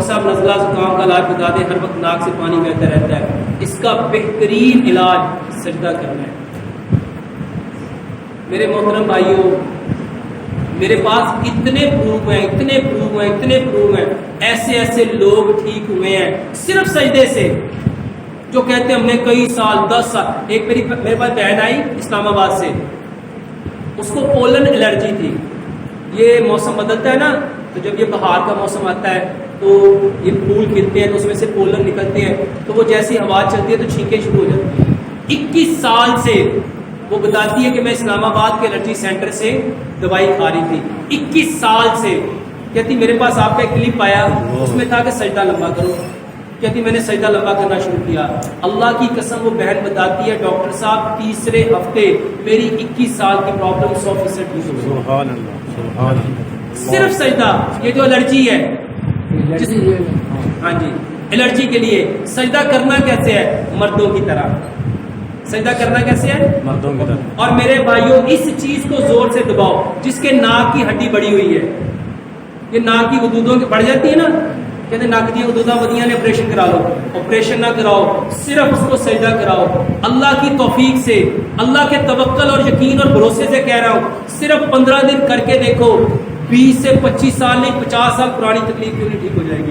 صاحب نزلہ زکام کا علاج بتا دیں، ہر وقت ناک سے پانی بہتا رہتا ہے، اس کا بہترین علاج سجدہ کرنا ہے۔ میرے محترم بھائیوں، میرے پاس اتنے پروف ہیں، ایسے لوگ ٹھیک ہوئے ہیں صرف سجدے سے، جو کہتے ہیں ہم نے کئی سال 10 سال۔ ایک میرے پاس بہن آئی اسلام آباد سے، اس کو پولن الرجی تھی۔ یہ موسم بدلتا ہے نا، تو جب یہ بہار کا موسم آتا ہے تو یہ پھول کھلتے ہیں تو اس میں سے پولن نکلتے ہیں، تو وہ جیسی ہوا چلتی ہے تو چھینکیں شروع ہو جاتی ہیں۔ 21 سال سے وہ بتاتی ہے کہ میں اسلام آباد کے الرجی سینٹر سے دوائی کھا رہی تھی، 21 سال سے۔ کہتی میرے پاس آپ کا ایک کلپ آیا، اس میں تھا کہ سجدہ لمبا کرو۔ کہتی میں نے سجدہ لمبا کرنا شروع کیا۔ اللہ کی قسم وہ بہن بتاتی ہے ڈاکٹر صاحب تیسرے ہفتے میری 21 سال کی پرابلم 100% ٹھیک ہو گئی۔ سبحان اللہ، سبحان اللہ۔ صرف سجدہ، یہ جو الرجی ہے، ہاں جی، الرجی کے لیے سجدہ کرنا کیسے ہے؟ مردوں کی طرح سجدہ کرنا کیسے ہے؟ مردوں کی طرح۔ اور میرے بھائیوں، اس چیز کو زور سے دباؤ، جس کے ناک کی ہڈی بڑی ہوئی ہے، یہ ناک کی حدودوں کی بڑھ جاتی ہے نا، کہتے ہیں ناک کی حدوداں بدیاں نے آپریشن کرا لو، آپریشن نہ کراؤ، صرف اس کو سجدہ کراؤ۔ اللہ کی توفیق سے، اللہ کے توکل اور یقین اور بھروسے سے کہہ رہا ہوں، صرف 15 دن کر کے دیکھو، 20 سے 25 سال نہیں 50 سال پرانی تکلیف کیوں نہیں ٹھیک ہو جائے گی۔